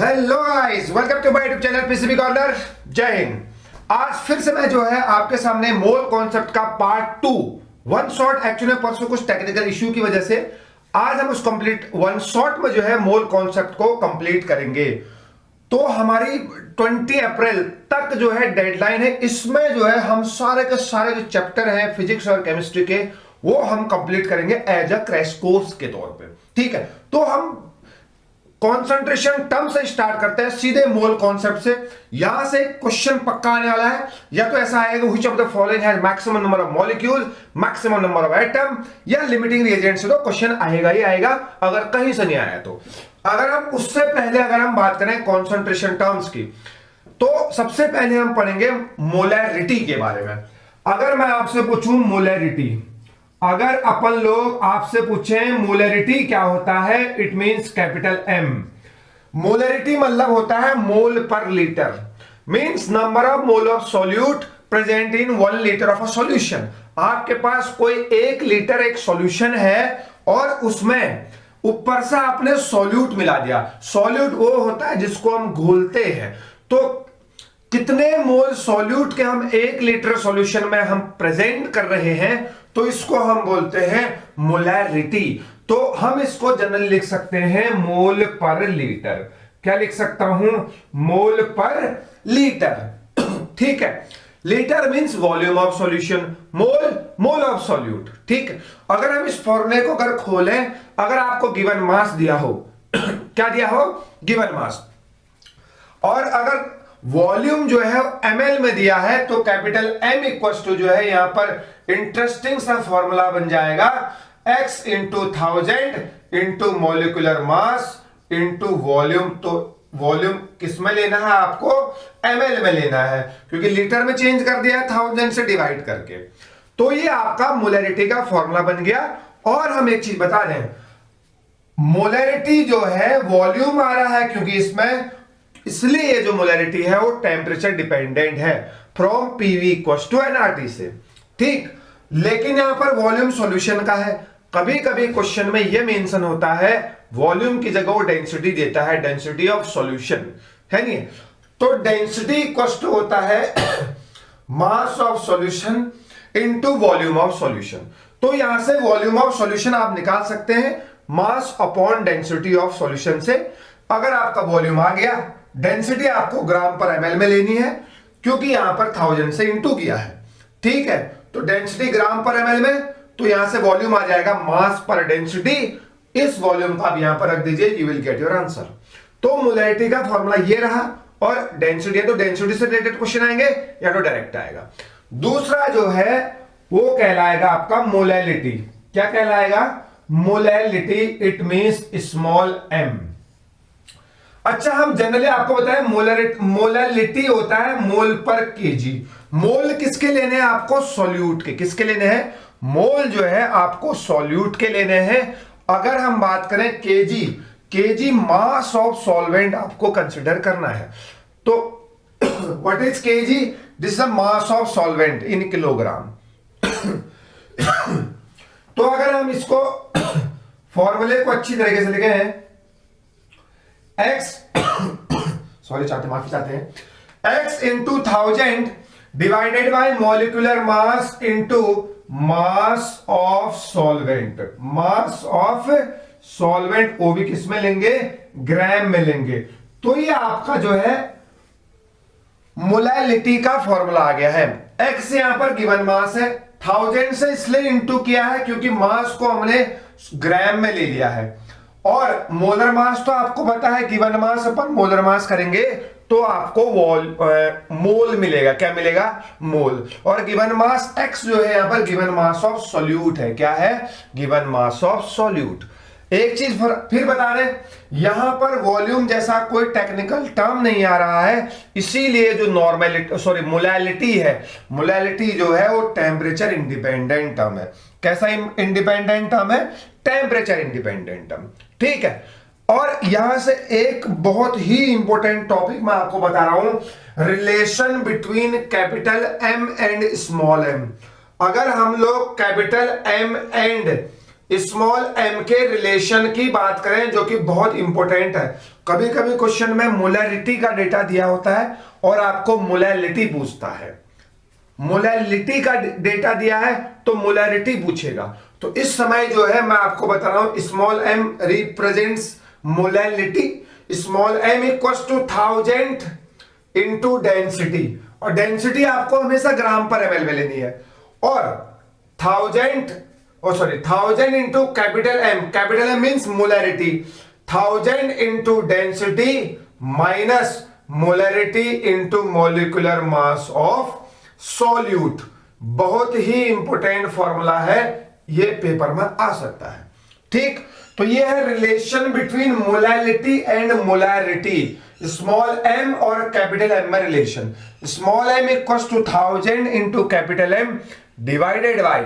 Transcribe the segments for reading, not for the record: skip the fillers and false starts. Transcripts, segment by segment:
Hello guys, welcome to my YouTube channel PCB corner. जय हिंद। आज फिर से मैं जो है आपके सामने मोल कॉन्सेप्ट का पार्ट 2 वन शॉट। एक्चुअली परसों कुछ टेक्निकल इश्यू की वजह से आज हम उस कंप्लीट वन शॉट में जो है मोल कॉन्सेप्ट को कंप्लीट करेंगे। तो हमारी 20 अप्रैल तक जो है डेडलाइन है। इसमें जो है हम सारे के सारे जो चैप्टर हैं फिजिक्स और केमिस्ट्री के वो हम कंप्लीट करेंगे एज अ क्रैश कोर्स के तौर पे। ठीक है, तो हम कॉन्सेंट्रेशन टर्म से स्टार्ट करते हैं सीधे मोल कॉन्सेप्ट से। यहां से क्वेश्चन पक्का आने वाला है, या तो ऐसा आएगा which of the following has maximum number of molecule, maximum number of atom, या लिमिटिंग रिएजेंट से। तो क्वेश्चन आएगा ही आएगा अगर कहीं से नहीं आया तो। अगर हम उससे पहले अगर हम बात करें कॉन्सेंट्रेशन टर्म्स की, तो सबसे पहले हम पढ़ेंगे मोलैरिटी के बारे में। अगर मैं आपसे पूछूं मोलैरिटी, अगर अपन लोग आपसे पूछें मोलैरिटी क्या होता है, it means capital M. Molarity मतलब होता है मोल पर litre, means number of mole of solute present in 1 litre of a solution. आपके पास कोई 1 लीटर एक सॉल्यूशन है और उसमें ऊपर से आपने सॉल्यूट मिला दिया। सॉल्यूट वो होता है जिसको हम घोलते हैं। तो कितने मोल सॉल्यूट के हम 1 लीटर सॉल्यूशन में हम प्रेजेंट कर रहे हैं, तो इसको हम बोलते हैं मोलैरिटी। तो हम इसको जनरली लिख सकते हैं मोल पर लीटर। क्या लिख सकता हूं? मोल पर लीटर। ठीक है, litre means volume of solution, mole mole of solute. ठीक है, अगर हम इस फॉर्मूले को अगर खोलें, अगर आपको गिवन मास दिया हो क्या दिया हो? Given mass. और अगर वॉल्यूम जो है ml में दिया है, तो कैपिटल M इक्वल टू जो है यहां पर इंटरेस्टिंग सा फॉर्मूला बन जाएगा x into 1000 into molecular mass into volume. तो वॉल्यूम किस में लेना है आपको? ml में लेना है, क्योंकि लीटर में चेंज कर दिया है 1000 से डिवाइड करके। तो ये आपका मोलैरिटी का फॉर्मूला बन गया। और हम एक चीज बता दें, मोलैरिटी जो है वॉल्यूम आ रहा है क्योंकि इसमें, इसलिए ये जो मोलैरिटी है वो टेम्परेचर डिपेंडेंट है from PV equals to NRT से। ठीक, लेकिन यहां पर वॉल्यूम सॉल्यूशन का है। कभी कभी क्वेश्चन में ये मेंशन होता है वॉल्यूम की जगह वो डेंसिटी देता है, डेंसिटी ऑफ सॉल्यूशन है नहीं। तो डेंसिटी इक्वल्स टू होता है mass of solution into volume of solution. तो यहां से वॉल्यूम ऑफ सॉल्यूशन आप निकाल सकते हैं mass upon density of solution से। अगर आपका वॉल्यूम आ गया, डेंसिटी आपको ग्राम पर ml में लेनी है क्योंकि यहां पर 1000 से इंटू किया है। ठीक है, तो डेंसिटी ग्राम पर ml में, तो यहां से वॉल्यूम आ जाएगा मास पर डेंसिटी। इस वॉल्यूम को आप यहां पर रख दीजिए, you will get your answer. तो मोलैरिटी का फॉर्मूला ये रहा। और डेंसिटी है तो डेंसिटी से रिलेटेड क्वेश्चन आएंगे या तो डायरेक्ट आएगा। दूसरा जो है वो कहलाएगा आपका मोलैलिटी। क्या कहलाएगा? Molality, it means small m। अच्छा, हम जनरली आपको बताएं मोलैलिटी होता है मोल पर केजी। मोल किसके लेने हैं आपको? सॉल्यूट के। किसके लेने हैं? मोल जो है आपको सॉल्यूट के लेने हैं। अगर हम बात करें KG, KG mass of solvent आपको कंसिडर करना है। तो what is KG? This is mass of solvent in kilogram. तो अगर हम इसको फॉर्मूले को अच्छी तरीके से लिखे हैं, x माफी चाहते हैं, x into 1000 divided bye molecular mass into mass of solvent. Mass of solvent वो भी किस में लेंगे? ग्राम में लेंगे। तो ये आपका जो है मोलैलिटी का फॉर्मूला आ गया है। x यहां पर गिवन मास है, 1000 से इसलिए इंटू किया है क्योंकि मास को हमने ग्राम में ले लिया है। और मोलर मास तो आपको पता है, गिवन मास अपन मोलर मास करेंगे तो आपको मोल मिलेगा। क्या मिलेगा? मोल। और गिवन मास x जो है यहां पर गिवन मास ऑफ सॉल्यूट है। क्या है? Given mass of solute. एक चीज फिर बता रहे, यहां पर वॉल्यूम जैसा कोई टेक्निकल टर्म नहीं आ रहा है, इसीलिए जो मोलैलिटी है, मोलैलिटी जो है वो टेम्परेचर इंडिपेंडेंट टर्म है। कैसा इंडिपेंडेंट टर्म है? Temperature independent term. ठीक है, और यहां से एक बहुत ही इंपॉर्टेंट टॉपिक मैं आपको बता रहा हूं, relation between capital M and small M. अगर हम लोग capital M and small M के रिलेशन की बात करें, जो कि बहुत इंपॉर्टेंट है, कभी कभी क्वेश्चन में मोलैरिटी का डेटा दिया होता है और आपको मोलैलिटी पूछता है, मोलैलिटी का डेटा दिया है तो मोलैरिटी पूछेगा। तो इस समय जो है मैं आपको बता रहा हूं, small m represents molality, small m equals to 1000 into density, और डेंसिटी आपको हमेशा ग्राम पर ml में लेनी है, और 1000 into capital M means molarity, 1000 into density minus molarity into molecular mass of solute. बहुत ही इंपॉर्टेंट फॉर्मूला है, ये पेपर में आ सकता है। ठीक, तो ये है relation between molality and molarity, small m और कैपिटल M में relation. Small m equals to 1000 into capital M divided by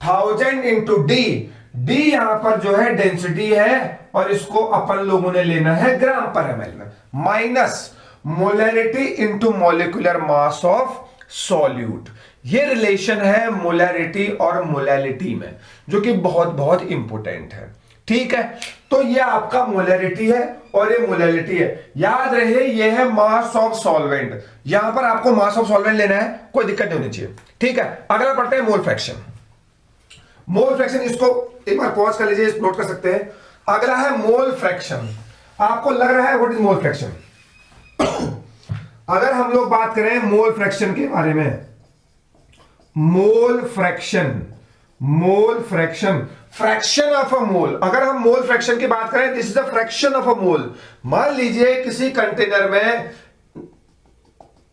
1000 into D, D यहां पर जो है डेंसिटी है और इसको अपन लोगों ने लेना है ग्राम पर ml में, minus molarity into molecular mass of solute. ये रिलेशन है मोलैरिटी और मोलैलिटी में, जो कि बहुत बहुत इंपॉर्टेंट है। ठीक है, तो ये आपका मोलैरिटी है और ये मोलैलिटी है। याद रहे ये है मास ऑफ सॉल्वेंट, यहां पर आपको मास ऑफ सॉल्वेंट लेना है, कोई दिक्कत नहीं होनी चाहिए। ठीक है, अगला पढ़ते हैं मोल फ्रैक्शन। मोल फ्रैक्शन, इसको एक बार पॉज कर लीजिए, नोट कर सकते हैं। अगला है मोल फ्रैक्शन। आपको लग रहा है व्हाट इज मोल फ्रैक्शन? अगर हम लोग बात करें मोल फ्रैक्शन के बारे में, mole fraction fraction of a mole. अगर हम मोल फ्रैक्शन की बात करें, this is a fraction of a mole. मान लीजिए किसी कंटेनर में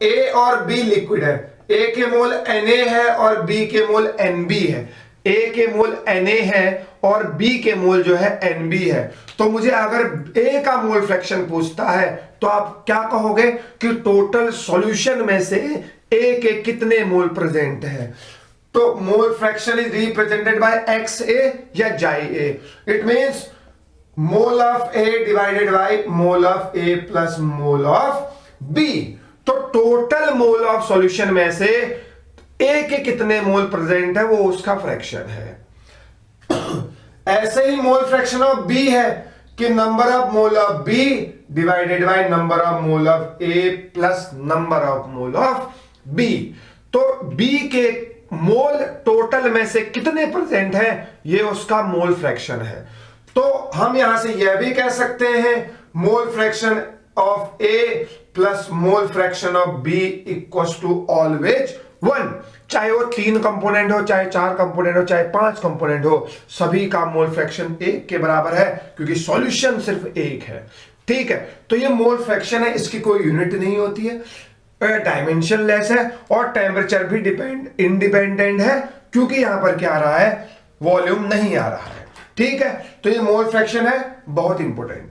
A और B लिक्विड है, A के मोल Na है और B के मोल Nb है, A के मोल Na है और B के मोल जो है Nb है। तो मुझे अगर A का मोल फ्रैक्शन पूछता है तो आप क्या कहोगे कि टोटल सॉल्यूशन में से A के कितने मोल प्रेजेंट है। तो mole fraction is represented by XA या XA। It means mole of A divided by mole of A plus mole of B। तो टोटल मोल ऑफ सॉल्यूशन में से A के कितने मोल प्रेजेंट है वो उसका फ्रैक्शन है। ऐसे ही मोल फ्रैक्शन ऑफ B है कि number of mole of B divided by number of mole of A plus number of mole of B। तो B के मोल टोटल में से कितने प्रेजेंट हैं ये उसका मोल फ्रैक्शन है। तो हम यहां से यह भी कह सकते हैं mole fraction of A plus mole fraction of B equals to always 1। चाहे वो 3 कंपोनेंट हो, चाहे 4 कंपोनेंट हो, चाहे 5 कंपोनेंट हो, सभी का मोल फ्रैक्शन 1 के बराबर है, क्योंकि सॉल्यूशन सिर्फ 1 है। ठीक है, तो ये मोल फ्रैक्शन है, इसकी कोई यूनिट नहीं होती है, डायमेंशन लेस है और टेम्परेचर भी इंडिपेंडेंट है, क्योंकि यहां पर क्या आ रहा है, वॉल्यूम नहीं आ रहा है। ठीक है, तो ये मोल फ्रैक्शन है, बहुत इंपॉर्टेंट।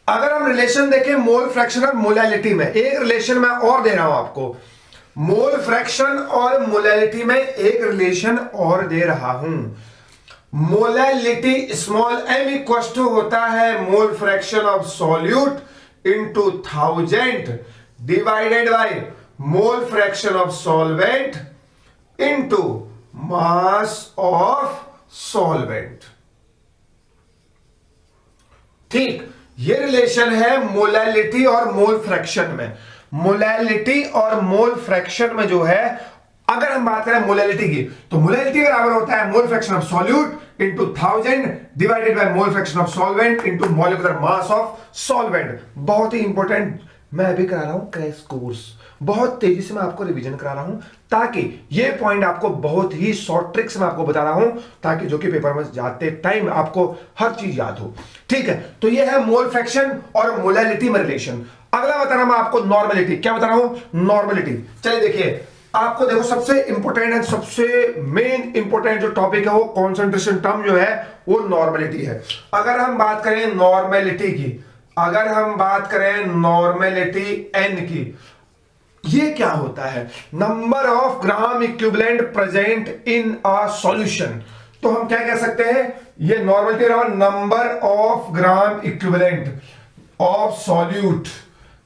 अगर हम रिलेशन देखें मोल फ्रैक्शन और मोलैलिटी में, एक रिलेशन मैं और दे रहा हूं आपको, मोल फ्रैक्शन और मोलैलिटी में एक रिलेशन और दे रहा हूं। Molality small m equals to होता है mole fraction of solute into 1000 divided by mole fraction of solvent into mass of solvent. ठीक, ये रिलेशन है मोलैलिटी और मोल फ्रैक्शन में। मोलैलिटी और मोल फ्रैक्शन में जो है, अगर हम बात करें मोलैलिटी की, तो मोलैलिटी बराबर होता है mole fraction of solute into 1000 divided by mole fraction of solvent into molecular mass of solvent. बहुत ही इंपॉर्टेंट, मैं अभी करा रहा हूं क्रैश कोर्स, बहुत तेजी से मैं आपको रिवीजन करा रहा हूं, ताकि ये पॉइंट आपको बहुत ही शॉर्ट ट्रिक्स में आपको बता रहा हूं, ताकि जो कि पेपर में जाते टाइम आपको हर चीज याद हो। ठीक है, तो ये है मोल फ्रैक्शन और मोलैलिटी में रिलेशन। अगला बता रहा हूं मैं आपको नॉर्मेलिटी। क्या बता रहा हूं? नॉर्मेलिटी। चलिए देखिए, आपको देखो सबसे इंपॉर्टेंट एंड सबसे मेन इंपॉर्टेंट जो टॉपिक है वो कॉन्सेंट्रेशन टर्म जो है वो नॉर्मेलिटी है। अगर हम बात करें नॉर्मेलिटी की, अगर हम बात करें नॉर्मेलिटी n की, ये क्या होता है? Number of gram equivalent present in a solution. तो हम क्या कह सकते हैं, ये नॉर्मेलिटी बराबर number of gram equivalent of solute,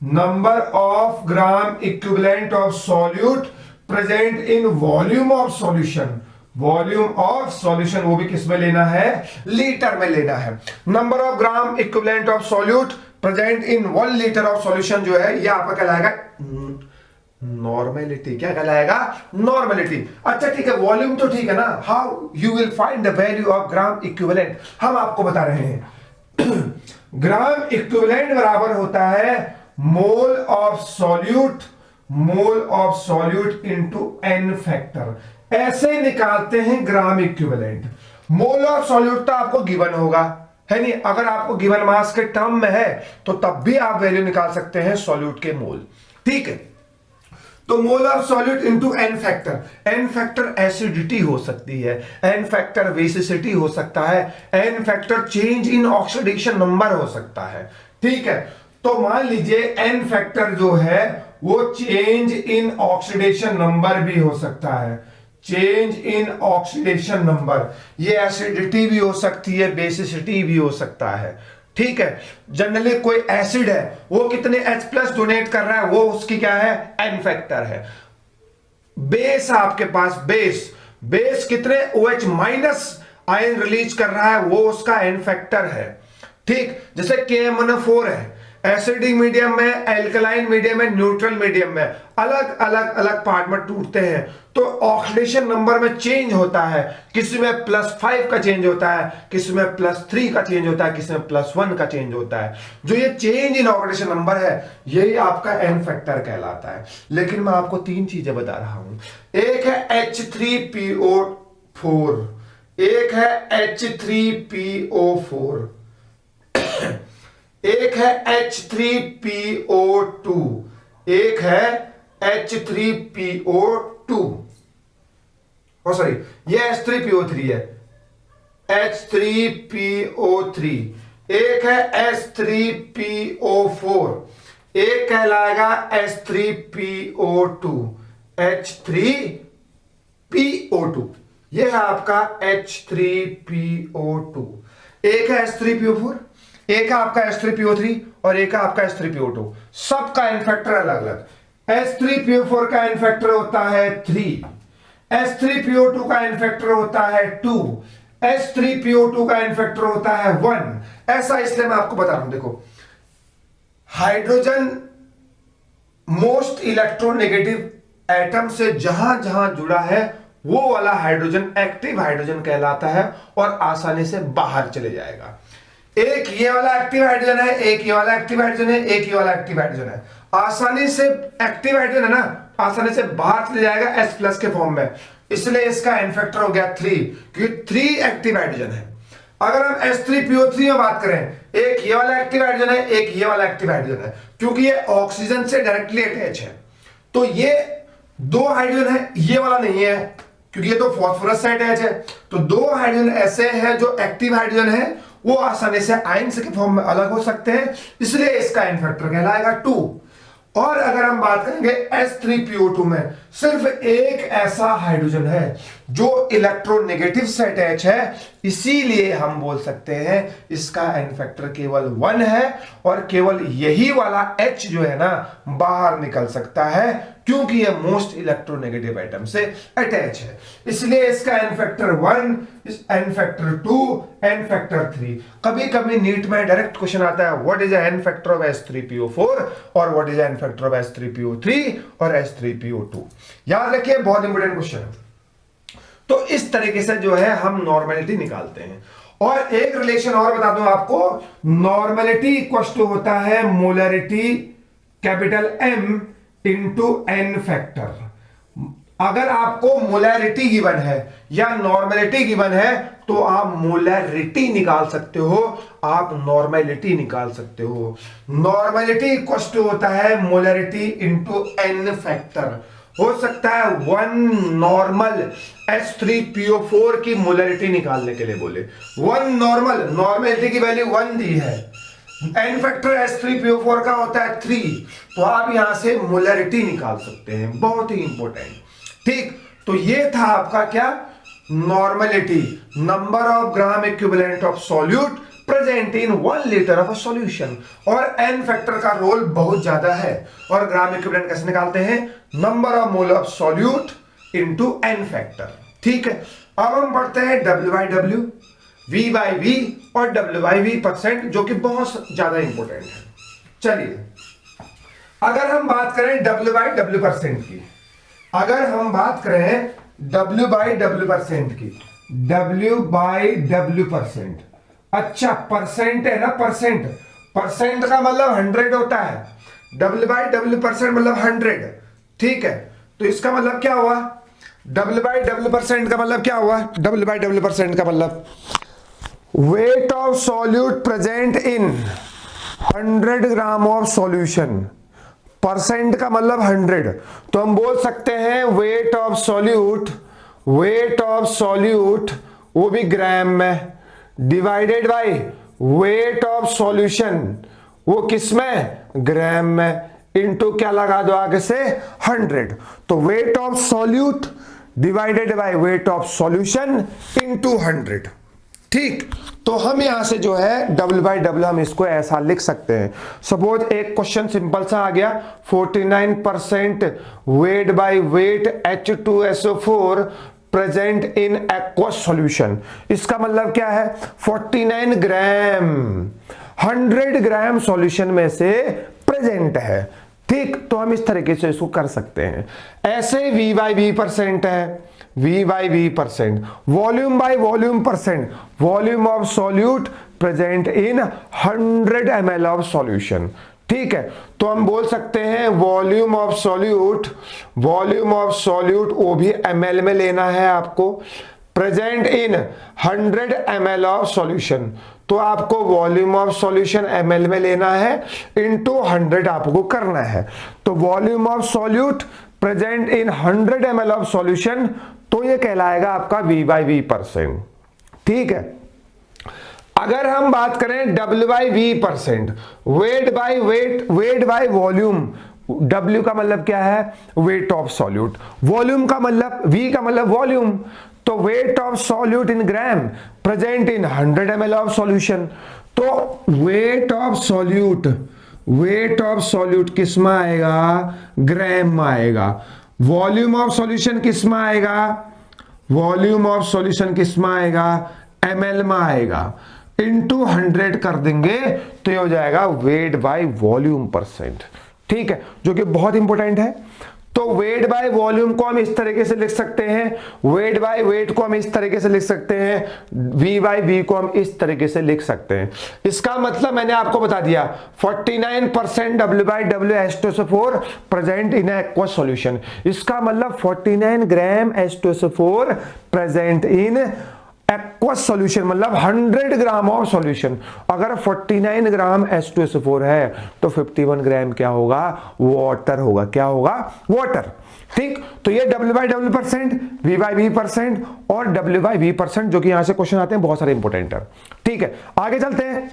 number of gram equivalent of solute present in volume of solution volume of solution वो भी किस में लेना है, लीटर में लेना है। Number of gram equivalent of solute present in 1 litre of solution जो है ये आपका कहलाएगा नॉर्मेलिटी। क्या कहलाएगा, नॉर्मेलिटी। अच्छा ठीक है, वॉल्यूम तो ठीक है ना, how you will find the value of gram equivalent हम आपको बता रहे हैं। ग्राम इक्विवेलेंट बराबर होता है mole of solute into N factor. ऐसे निकालते हैं gram equivalent. Mole of solute तो आपको गिवन होगा, है नहीं, अगर आपको गिवन मास के टर्म में है तो तब भी आप वैल्यू निकाल सकते हैं सॉल्यूट के मोल। ठीक है, तो mole of solute into N factor. N factor acidity हो सकती है, एन फैक्टर बेसिसिटी हो सकता है, N factor change in oxidation number हो सकता है। ठीक है, तो मान लीजिए एन फैक्टर जो है वो चेंज इन ऑक्सीडेशन नंबर भी हो सकता है, चेंज इन ऑक्सीडेशन नंबर। ये एसिडिटी भी हो सकती है, बेसिसिटी भी हो सकता है। ठीक है, जनरली कोई एसिड है वो कितने H+ डोनेट कर रहा है, वो उसकी क्या है, एन फैक्टर है। बेस आपके पास बेस कितने OH- आयन रिलीज कर रहा है, वो उसका एन फैक्टर है। ठीक, जैसे KMnO4 है, एसिडिक मीडियम में, एल्कलाइन मीडियम में, न्यूट्रल मीडियम में, अलग अलग पार्ट में टूटते हैं तो ऑक्सीडेशन नंबर में चेंज होता है। किसी में +5 का चेंज होता है, किसी में +3 का चेंज होता है, किसी में +1 का चेंज होता है। जो ये चेंज इन ऑक्सीडेशन नंबर है यही आपका एन फैक्टर कहलाता है। लेकिन मैं आपको 3 चीजें बता रहा हूं, एक है H3PO4, एक है H3PO4, एक है H3PO2, एक है H3PO2, सॉरी ये H3PO3 है, H3PO3, एक है H3PO4, एक कहलाएगा H3PO2, H3PO2, ये है आपका H3PO2। एक है H3PO4, एक है आपका H3PO3 और एक है आपका H3PO2। सबका एन फैक्टर अलग अलग। H3PO4 का एन फैक्टर होता है 3, H3PO2 का एन फैक्टर होता है 2, H3PO2 का एन फैक्टर होता है 1। ऐसा इसलिए मैं आपको बता रहा हूं, देखो हाइड्रोजन मोस्ट इलेक्ट्रोनेगेटिव एटम से जहां जहां जुड़ा है वो वाला हाइड्रोजन एक्टिव हाइड्रोजन कहलाता है और आसानी से बाहर चले जाएगा। एक ये वाला एक्टिव हाइड्रोजन है, एक ये वाला एक्टिव हाइड्रोजन है, एक ये वाला एक्टिव हाइड्रोजन है। आसानी से एक्टिव हाइड्रोजन है ना, आसानी से बाहर चले जाएगा H+ के फॉर्म में, इसलिए इसका एन फैक्टर हो गया 3, क्योंकि 3 एक्टिव हाइड्रोजन है। अगर हम H3PO3 में बात करें, एक ये वाला एक्टिव हाइड्रोजन है, एक ये वाला एक्टिव हाइड्रोजन है, क्योंकि ये ऑक्सीजन से डायरेक्टली अटैच है। तो ये 2 हाइड्रोजन है, ये वाला नहीं है क्योंकि ये तो फॉस्फोरस से अटैच है। तो 2 हाइड्रोजन ऐसे हैं जो एक्टिव हाइड्रोजन है, वो आसानी से आयंस के फॉर्म में अलग हो सकते हैं, इसलिए इसका एन फैक्टर कहलाएगा 2। और अगर हम बात करेंगे H3PO2 में, सिर्फ एक ऐसा हाइड्रोजन है जो इलेक्ट्रोनेगेटिव से अटैच है, इसीलिए हम बोल सकते हैं इसका एन फैक्टर केवल 1 है और केवल यही वाला H जो है ना बाहर निकल सकता है, क्योंकि ये मोस्ट इलेक्ट्रोनेगेटिव एटम से अटैच है। इसलिए इसका N factor 1, N factor 2, N factor 3। कभी कभी नीट में डायरेक्ट क्वेश्चन आता है what is N factor of H3PO4 और what is N factor of H3PO3 और H3PO2। याद रखिए, बहुत इंपॉर्टेंट क्वेश्चन है। तो इस तरीके से जो है हम नॉर्मेलिटी निकालते हैं। और एक रिलेशन और बता दूं आपको, नॉर्मेलिटी इक्वल टू होता है molarity capital M into N factor. अगर आपको मोलैरिटी गिवन है या नॉर्मेलिटी गिवन है तो आप मोलैरिटी निकाल सकते हो, आप नॉर्मेलिटी निकाल सकते हो। नॉर्मेलिटी इक्वल टू होता है मोलैरिटी इंटू एन फैक्टर। हो सकता है 1 नॉर्मल H3PO4 की मोलैरिटी निकालने के लिए बोले, 1 नॉर्मेलिटी की वैल्यू 1 दी है, एन फैक्टर H3PO4 का होता है 3, तो आप यहां से मोलैरिटी निकाल सकते हैं। बहुत ही इंपॉर्टेंट। ठीक, तो ये था आपका क्या, normality, number of gram equivalent of solute present in 1 litre of a solution. और एन फैक्टर का रोल बहुत ज्यादा है। और ग्राम इक्विवेलेंट कैसे निकालते हैं, number of mole of solute into N factor. ठीक है, अब हम पढ़ते हैं W/W, V/V और W/V%, जो कि बहुत ज्यादा इंपॉर्टेंट है। चलिए, अगर हम बात करें W/W% की, अगर हम बात करें W/W% की, W/W%, अच्छा परसेंट है ना, परसेंट, परसेंट का मतलब 100 होता है, W/W% मतलब 100, ठीक है। तो इसका मतलब क्या हुआ, W/W% का मतलब क्या हुआ, W/W% का मतलब wait of solute present in 100 gram of solution, percent का मतलब 100, तो हम बोल सकते हैं wait of solute, weight of solute वो भी ग्राम में, divided by weight of solution वो किस में, ग्राम में, इनटू क्या लगा दो आगे से 100, तो weight of solute divided by weight of solution into 100, ठीक। तो हम यहां से जो है W/W हम इसको ऐसा लिख सकते हैं। सपोज एक क्वेश्चन सिंपल सा आ गया, 49% weight by weight H2SO4 present in aqueous solution, इसका मतलब क्या है, 49 ग्राम 100 ग्राम सॉल्यूशन में से प्रेजेंट है, ठीक। तो हम इस तरीके से इसको कर सकते हैं। ऐसे V/V% है, V/V%, volume by volume percent, volume of solute present in 100 ml of solution, ठीक है। तो हम बोल सकते हैं volume of solute, volume of solute वो भी ml में लेना है आपको, present in 100 ml of solution, तो आपको वॉल्यूम ऑफ सॉल्यूशन ml में लेना है, इनटू 100 आपको करना है। तो volume of solute present in 100 ml of solution, तो ये कहलाएगा आपका V/V%, ठीक है। अगर हम बात करें W/V%, weight by weight, weight by volume, W का मतलब क्या है, वेट ऑफ सॉल्यूट, वॉल्यूम का मतलब, V का मतलब वॉल्यूम, तो weight of solute in gram present in 100 ml of solution, तो weight of solute, weight of solute किस में आएगा, ग्राम में आएगा, वॉल्यूम ऑफ सॉल्यूशन किस में आएगा, वॉल्यूम ऑफ सॉल्यूशन किस में आएगा, ml में आएगा, इनटू 100 कर देंगे तो ये हो जाएगा वेट बाय वॉल्यूम परसेंट, ठीक है, जो कि बहुत इंपॉर्टेंट है। तो वेट बाय वॉल्यूम को हम इस तरीके से लिख सकते हैं, वेट बाय वेट को हम इस तरीके से लिख सकते हैं, V/V को हम इस तरीके से लिख सकते हैं। इसका मतलब मैंने आपको बता दिया, 49% W/W H2SO4 present in aqueous solution, इसका मतलब 49 ग्राम H2SO4 present in aqueous solution, मतलब 100 ग्राम ऑफ सॉल्यूशन। अगर 49 ग्राम H2SO4 है तो 51 ग्राम क्या होगा, वाटर होगा, क्या होगा, वाटर, ठीक। तो ये W/W%, V/V% और W/V%, जो कि यहां से क्वेश्चन आते हैं बहुत सारे इंपॉर्टेंट है, ठीक है। आगे चलते हैं।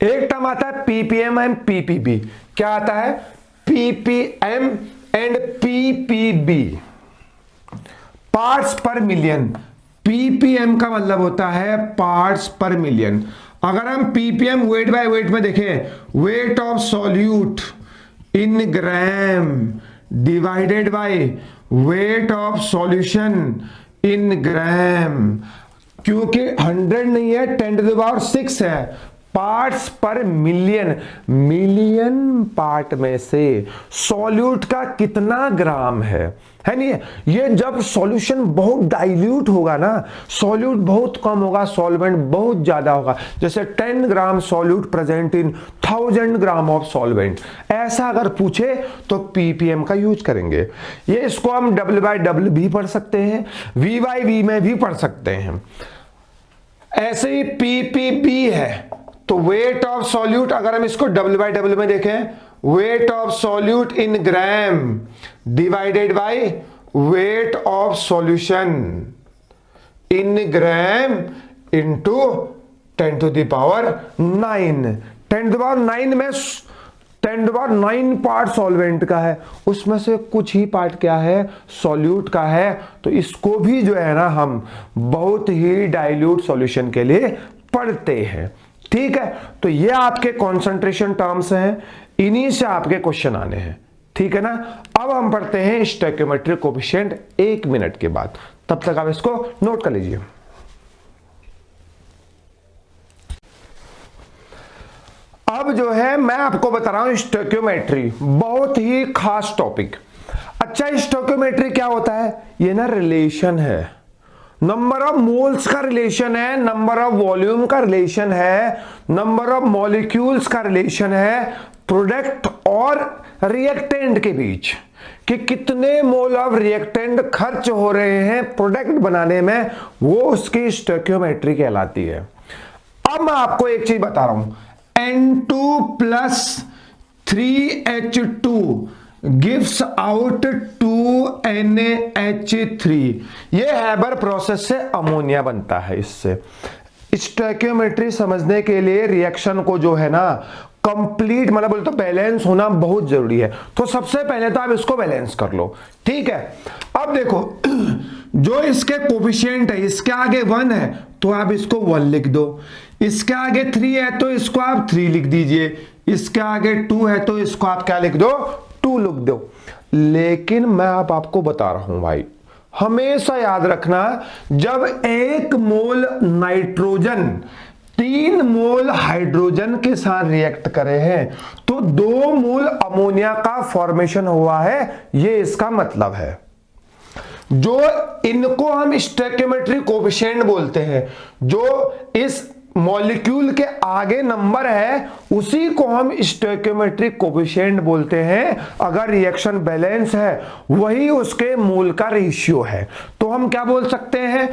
एक टर्म आता है PPM एंड PPB, क्या आता है, PPM एंड PPB, पार्ट्स पर मिलियन। PPM का मतलब होता है पार्ट्स पर मिलियन। अगर हम PPM वेट बाय वेट में देखें, weight of solute in gram divided by weight of solution in gram, क्योंकि 100 नहीं है, 10⁶ है, पार्ट्स पर मिलियन, मिलियन पार्ट में से सॉल्यूट का कितना ग्राम है नहीं। ये जब सॉल्यूशन बहुत डाइल्यूट होगा ना, सॉल्यूट बहुत कम होगा, सॉल्वेंट बहुत ज्यादा होगा, जैसे 10 gram solute present in 1000 gram of solvent, ऐसा अगर पूछे तो PPM का यूज करेंगे। ये इसको हम W/W भी पढ़ सकते हैं, V/V में भी पढ़ सकते हैं। ऐसे ही PPB है, तो वेट ऑफ सॉल्यूट, अगर हम इसको W/W में देखें, weight of solute in gram divided by weight of solution in gram into 10⁹ 10⁹ में 10⁹ पार्ट सॉल्वेंट का है, उसमें से कुछ ही पार्ट क्या है, सॉल्यूट का है। तो इसको भी जो है ना हम बहुत ही डाइल्यूट सॉल्यूशन के लिए पढ़ते हैं, ठीक है। तो ये आपके कॉन्सेंट्रेशन टर्म्स हैं, इन्हीं से आपके क्वेश्चन आने हैं, ठीक है ना। अब हम पढ़ते हैं स्टोइकियोमेट्रिक कोएफिशिएंट 1 मिनट के बाद, तब तक आप इसको नोट कर लीजिए। अब जो है मैं आपको बता रहा हूं स्टोइकियोमेट्री, बहुत ही खास टॉपिक। अच्छा, स्टोइकियोमेट्री क्या होता है? ये ना रिलेशन है, नंबर ऑफ मोल्स का रिलेशन है, नंबर ऑफ वॉल्यूम का रिलेशन है, नंबर ऑफ मॉलिक्यूल्स का रिलेशन है प्रोडक्ट और रिएक्टेंट के बीच, कि कितने मोल ऑफ रिएक्टेंट खर्च हो रहे हैं प्रोडक्ट बनाने में, वो उसकी स्टोइकियोमेट्री कहलाती है। अब मैं आपको एक चीज बता रहा हूं, N2 plus 3H2 gives out 2NH3। ये हैबर प्रोसेस से अमोनिया बनता है। इससे स्टोइकियोमेट्री समझने के लिए रिएक्शन को जो है ना कंप्लीट, मतलब बोले तो बैलेंस होना बहुत जरूरी है। तो सबसे पहले तो आप इसको बैलेंस कर लो, ठीक है। अब देखो, जो इसके कोफिशिएंट है, इसके आगे 1 है तो आप इसको 1 लिख दो, इसके आगे 3 है तो इसको आप 3 लिख दीजिए, इसके आगे 2 है तो इसको आप क्या लिख दो? 2 लिख दो। लेकिन मैं आपको बता रहा हूं भाई, हमेशा याद रखना, जब 1 मोल नाइट्रोजन 3 मोल हाइड्रोजन के साथ रिएक्ट करे हैं तो 2 मोल अमोनिया का फॉर्मेशन हुआ है, ये इसका मतलब है। जो इनको हम स्टोइकियोमेट्रिक कोएफिशिएंट बोलते हैं, जो इस मॉलिक्यूल के आगे नंबर है उसी को हम स्टोइकियोमेट्रिक कोएफिशिएंट बोलते हैं। अगर रिएक्शन बैलेंस है वही उसके मोल का रेशियो है। तो हम क्या बोल सकते हैं,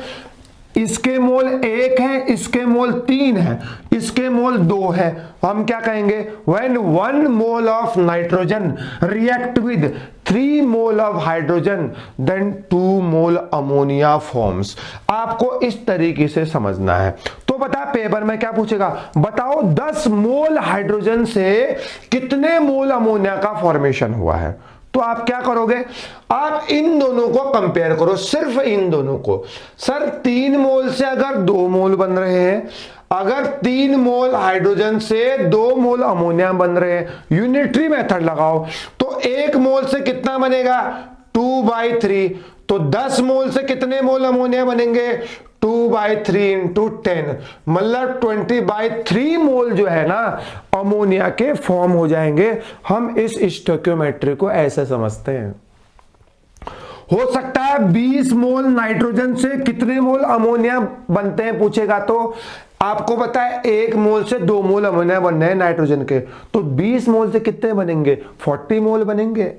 इसके मोल 1 है, इसके मोल 3 है, इसके मोल 2 है, हम क्या कहेंगे? When 1 mole of nitrogen react with 3 mole of hydrogen then 2 mole ammonia forms. आपको इस तरीके से समझना है। तो बता, पेपर में क्या पूछेगा? बताओ 10 मोल हाइड्रोजन से कितने मोल अमोनिया का फॉर्मेशन हुआ है। तो आप क्या करोगे? आप इन दोनों को कंपेयर करो, सिर्फ इन दोनों को। सर 3 मोल से अगर 2 मोल बन रहे हैं, अगर 3 मोल हाइड्रोजन से 2 मोल अमोनिया बन रहे हैं, यूनिटरी मेथड लगाओ तो 1 मोल से कितना बनेगा? 2/3। तो 10 मोल से कितने मोल अमोनिया बनेंगे? 2/3 इंटू 10, मतलब 20/3 मोल जो है ना अमोनिया के फॉर्म हो जाएंगे। हम इस स्टोइकियोमेट्री को ऐसे समझते हैं। हो सकता है 20 मोल नाइट्रोजन से कितने मोल अमोनिया बनते हैं पूछेगा, तो आपको पता है 1 मोल से 2 मोल अमोनिया बनने हैं नाइट्रोजन के, तो 20 मोल से कितने बनेंगे? 40 मोल बनेंगे।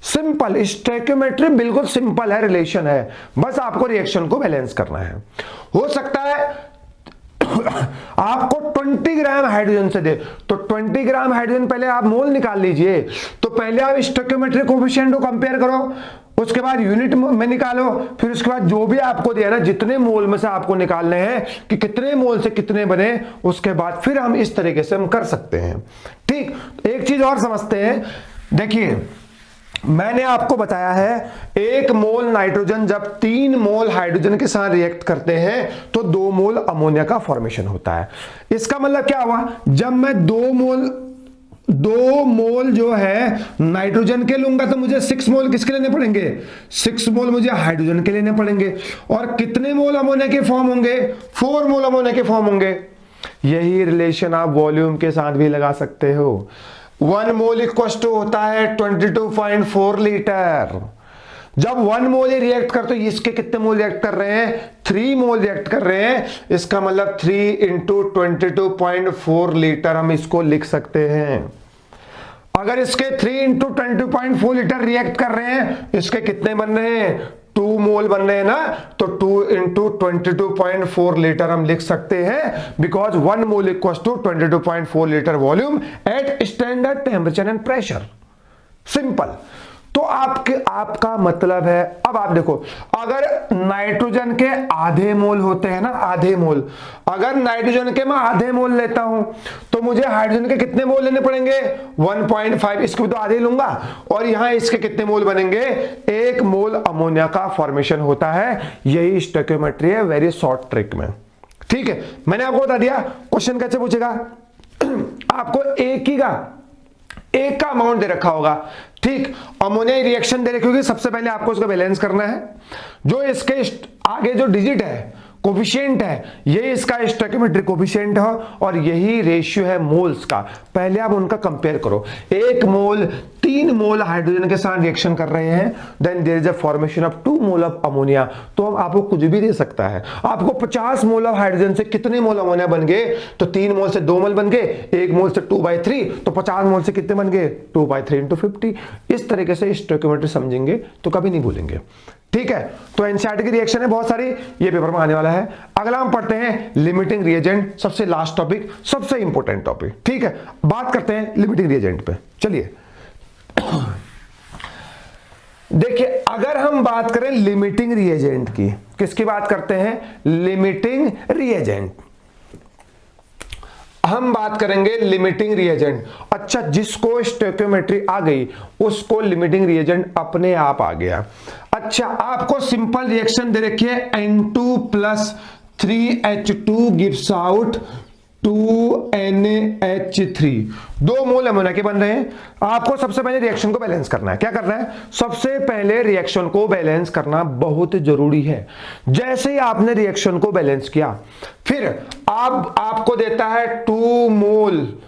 सिंपल, स्टोइकियोमेट्री बिल्कुल सिंपल है, रिलेशन है, बस आपको रिएक्शन को बैलेंस करना है। हो सकता है आपको 20 ग्राम हाइड्रोजन से दे, तो 20 ग्राम हाइड्रोजन पहले आप मोल निकाल लीजिए। तो पहले आप स्टोइकियोमेट्रिक कोएफिशिएंट को कंपेयर करो, उसके बाद यूनिट में निकालो, फिर उसके बाद जो भी आपको दिया ना, जितने मोल में से आपको निकालने हैं कि कितने मोल से कितने बने, उसके बाद फिर हम इस तरीके से हम कर सकते हैं। ठीक, एक चीज और समझते हैं। देखिए, मैंने आपको बताया है 1 मोल नाइट्रोजन जब 3 मोल हाइड्रोजन के साथ रिएक्ट करते हैं तो 2 मोल अमोनिया का फॉर्मेशन होता है। इसका मतलब क्या हुआ? जब मैं 2 मोल जो है नाइट्रोजन के लूंगा तो मुझे 6 मोल किसके लेने पड़ेंगे? 6 मोल मुझे हाइड्रोजन के लेने पड़ेंगे। और कितने मोल अमोनिया के फॉर्म होंगे? 4 मोल अमोनिया के फॉर्म होंगे। यही रिलेशन आप वॉल्यूम के साथ भी लगा सकते हो। 1 मोल इक्वल टू होता है 22.4 लीटर। जब 1 मोल रिएक्ट कर, तो इसके कितने मोल रिएक्ट कर रहे हैं? 3 मोल रिएक्ट कर रहे हैं। इसका मतलब 3 इंटू 22.4 लीटर हम इसको लिख सकते हैं। अगर इसके 3 इंटू 22.4 लीटर रिएक्ट कर रहे हैं, इसके कितने बन रहे हैं? 2 मोल बन रहे हैं ना, तो 2 इंटू 22.4 लीटर हम लिख सकते हैं, because 1 mole equal to 22.4 litre volume at standard temperature and pressure. Simple. तो आपका मतलब है, अब आप देखो, अगर नाइट्रोजन के आधे मोल होते हैं ना, आधे मोल, अगर नाइट्रोजन के मैं आधे मोल लेता हूं तो मुझे हाइड्रोजन के कितने मोल लेने पड़ेंगे? 1.5। इसको तो आधे लूंगा, और यहां इसके कितने मोल बनेंगे? 1 मोल अमोनिया का फॉर्मेशन होता है। यही स्टोइकियोमेट्री है, वेरी शॉर्ट ट्रिक में। ठीक है, मैंने आपको बता दिया। क्वेश्चन कैसे पूछेगा? आपको एक ही का एक का अमाउंट दे रखा होगा, ठीक। अमोनिया रिएक्शन दे रखी होगी, सबसे पहले आपको उसका बैलेंस करना है। जो इसके आगे जो डिजिट है, कोफिशिएंट है, ये इसका स्टोइकियोमेट्रिक कोफिशिएंट है और यही रेशियो है मोल्स का। पहले आप उनका कंपेयर करो। 1 मोल 3 मोल हाइड्रोजन के साथ रिएक्शन कर रहे हैं, then there is a formation of 2 mole of ammonia. तो हम आपको कुछ भी दे सकता है। आपको 50 मोल ऑफ हाइड्रोजन से कितने मोल अमोनिया बन गए? तो 3 मोल से 2 मोल बन गए, 1 मोल से 2/3, तो 50 मोल से कितने बन गए? 2/3 × 50। इस तरीके से स्टोइकियोमेट्री समझेंगे तो कभी नहीं भूलेंगे, ठीक है। तो एनसीईआरटी की रिएक्शन है बहुत सारी, ये पेपर में आने वाला है। अगला हम पढ़ते हैं लिमिटिंग रिएजेंट, सबसे लास्ट टॉपिक, सबसे इंपॉर्टेंट टॉपिक, ठीक है। बात करते हैं लिमिटिंग रिएजेंट पे। चलिए देखिए, अगर हम बात करें लिमिटिंग रिएजेंट की, किसकी बात करते हैं? Limiting reagent. हम बात करेंगे लिमिटिंग रिएजेंट। अच्छा, जिसको स्टोइकियोमेट्री आ गई उसको लिमिटिंग रिएजेंट अपने आप आ गया। अच्छा, आपको सिंपल रिएक्शन दे रखी है, N2 + 3H2 gives out 2NH3। 2 mole ammonia के बन रहे हैं। आपको सबसे पहले रिएक्शन को बैलेंस करना है। क्या करना है? सबसे पहले रिएक्शन को बैलेंस करना बहुत जरूरी है। जैसे ही आपने रिएक्शन को बैलेंस किया, फिर आपको देता है 2 मोल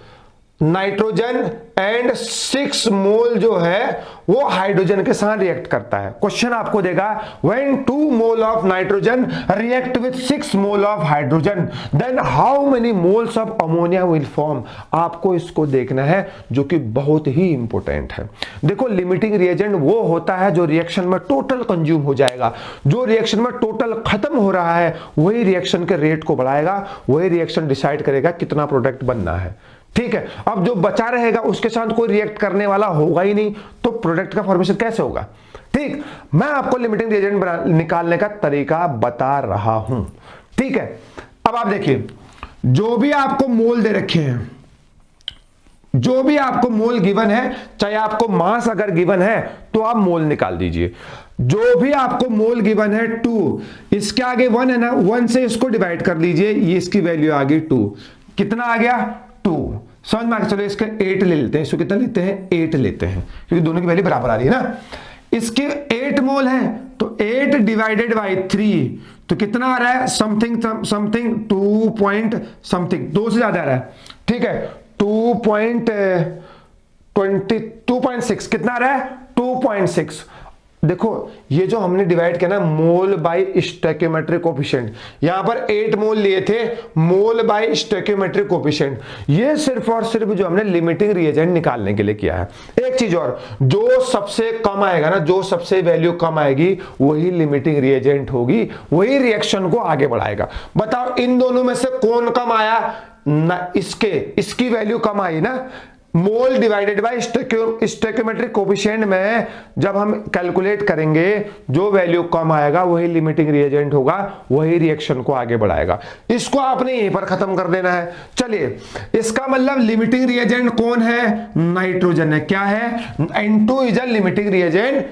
नाइट्रोजन एंड 6 मोल जो है वो हाइड्रोजन के साथ रिएक्ट करता है। क्वेश्चन आपको देगा when 2 mole of nitrogen react with 6 mole of hydrogen then how many moles of ammonia will form. आपको इसको देखना है, जो कि बहुत ही इंपॉर्टेंट है। देखो, लिमिटिंग रिएजेंट वो होता है जो रिएक्शन में टोटल कंज्यूम हो जाएगा। जो रिएक्शन में टोटल खत्म हो रहा है वही रिएक्शन के रेट को बढ़ाएगा, वही रिएक्शन डिसाइड करेगा कितना प्रोडक्ट बनना है, ठीक है। अब जो बचा रहेगा उसके साथ कोई रिएक्ट करने वाला होगा ही नहीं, तो प्रोडक्ट का फॉर्मेशन कैसे होगा? ठीक, मैं आपको लिमिटिंग रिएजेंट निकालने का तरीका बता रहा हूं, ठीक है। अब आप देखिए, जो भी आपको मोल दे रखे हैं, जो भी आपको मोल गिवन है, चाहे आपको मास अगर गिवन है तो आप मोल निकाल दीजिए। जो भी आपको मोल गिवन है 2, इसके आगे 1 है ना, 1 से इसको डिवाइड कर लीजिए, ये इसकी वैल्यू आ गई 2। कितना आ गया? 2। समझ में आ गया? चलो इसके 8 ले लेते हैं। इसको कितना लेते हैं? 8 लेते हैं, क्योंकि दोनों की वैल्यू बराबर आ रही है ना। इसके 8 मोल है तो 8 डिवाइडेड बाई 3 तो कितना आ रहा है? समथिंग 2 पॉइंट समथिंग, 2 से ज्यादा आ रहा है, ठीक है। 2.6 कितना आ रहा है? 2.6। देखो, ये जो हमने डिवाइड किया ना मोल बाय स्टोइकियोमेट्रिक कोफिशिएंट, यहां पर 8 मोल लिए थे मोल बाय स्टोइकियोमेट्रिक कोफिशिएंट, ये सिर्फ और सिर्फ जो हमने लिमिटिंग रिएजेंट निकालने के लिए किया है। एक चीज और, जो सबसे कम आएगा ना, जो सबसे वैल्यू कम आएगी वही लिमिटिंग रिएजेंट होगी, वही रिएक्शन को आगे बढ़ाएगा। बताओ, इन दोनों में से कौन कम आया ना? इसकी वैल्यू कम आई ना। मोल डिवाइडेड बाय स्टोइकियोमेट्रिक कोफिशिएंट में जब हम कैलकुलेट करेंगे, जो वैल्यू कम आएगा वही लिमिटिंग रिएजेंट होगा, वही रिएक्शन को आगे बढ़ाएगा। इसको आपने यहीं पर खत्म कर देना है। चलिए, इसका मतलब लिमिटिंग रिएजेंट कौन है? नाइट्रोजन है। क्या है? N2 is a limiting reagent,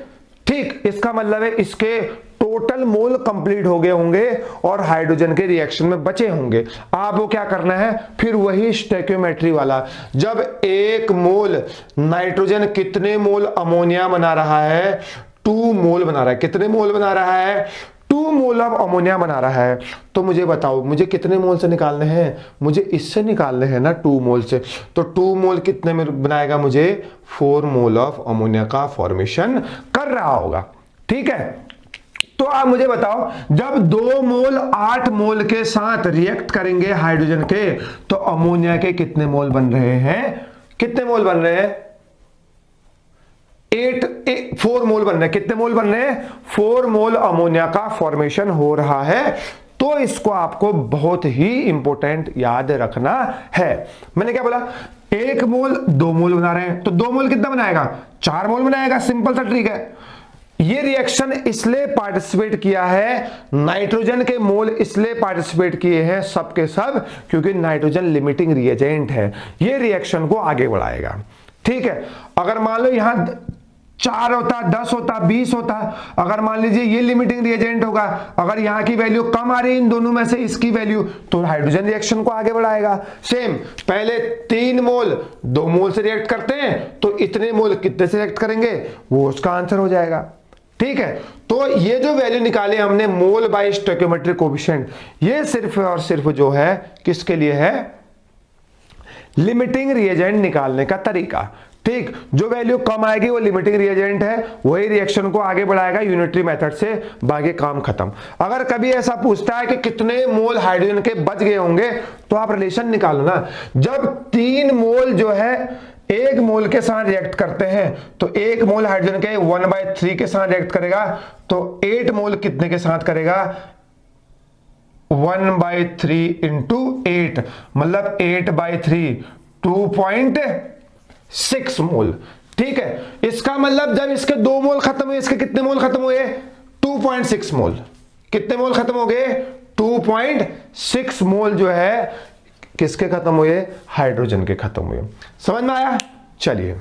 ठीक। इसका मतलब है इसके टोटल मोल कंप्लीट हो गए होंगे और हाइड्रोजन के रिएक्शन में बचे होंगे। आपको क्या करना है? फिर वही स्टोइकियोमेट्री वाला, जब 1 मोल नाइट्रोजन कितने मोल अमोनिया बना रहा है? 2 मोल बना रहा है। कितने मोल बना रहा है? 2 मोल ऑफ अमोनिया बना रहा है। तो मुझे बताओ, मुझे कितने मोल से निकालने हैं? मुझे इससे निकालने हैं ना, 2 मोल से। तो 2 मोल कितने में बनाएगा? मुझे 4 मोल ऑफ अमोनिया का फॉर्मेशन कर रहा होगा, ठीक है। तो आप मुझे बताओ, जब 2 मोल 8 मोल के साथ रिएक्ट करेंगे हाइड्रोजन के, तो अमोनिया के कितने मोल बन रहे हैं? कितने मोल बन रहे हैं? 4 मोल बन रहे हैं। कितने मोल बन रहे हैं? 4 मोल अमोनिया का फॉर्मेशन हो रहा है। तो इसको आपको बहुत ही इंपॉर्टेंट याद रखना है। मैंने क्या बोला? 1 मोल 2 मोल बना रहे हैं, तो 2 मोल कितना बनाएगा? 4 मोल बनाएगा। सिंपल सा ट्रिक है। ये रिएक्शन इसलिए पार्टिसिपेट किया है, नाइट्रोजन के मोल इसलिए पार्टिसिपेट किए हैं सबके सब, क्योंकि नाइट्रोजन लिमिटिंग रिएजेंट है। ये रिएक्शन को आगे बढ़ाएगा, ठीक है। अगर मान लो यहां 4 होता, 10 होता, 20 होता। अगर मान लीजिए ये लिमिटिंग रिएजेंट होगा, अगर यहां की वैल्यू कम आ रही है इन दोनों में से इसकी वैल्यू, तो हाइड्रोजन रिएक्शन को आगे बढ़ाएगा। सेम पहले 3 मोल 2 मोल से रिएक्ट करते हैं, तो इतने मोल कितने से रिएक्ट करेंगे, वो उसका आंसर हो जाएगा। ठीक है, तो ये जो वैल्यू निकाले हमने मोल बाय स्टोइकियोमेट्रिक कोएफिशिएंट, ये सिर्फ और सिर्फ जो है किसके लिए है, लिमिटिंग रिएजेंट निकालने का तरीका। ठीक, जो वैल्यू कम आएगी वो लिमिटिंग रिएजेंट है, वही रिएक्शन को आगे बढ़ाएगा यूनिटरी मेथड से, बाकी काम खत्म। अगर कभी ऐसा पूछता है कि कितने मोल हाइड्रोजन के बच गए होंगे, तो आप रिलेशन निकालो ना। जब 3 मोल जो है 1 मोल के साथ रिएक्ट करते हैं, तो 1 मोल हाइड्रोजन के 1/3 के साथ रिएक्ट करेगा, तो 8 मोल कितने के साथ करेगा, 1/3 इंटू 8, मतलब 8/3 2.6 मोल। ठीक है, इसका मतलब जब इसके 2 मोल खत्म हुए, इसके कितने मोल खत्म हुए, 2.6 मोल। कितने मोल खत्म हो गए, 2.6 मोल जो है किसके खत्म हुए, हाइड्रोजन के खत्म हुए। समझ में आया? चलिए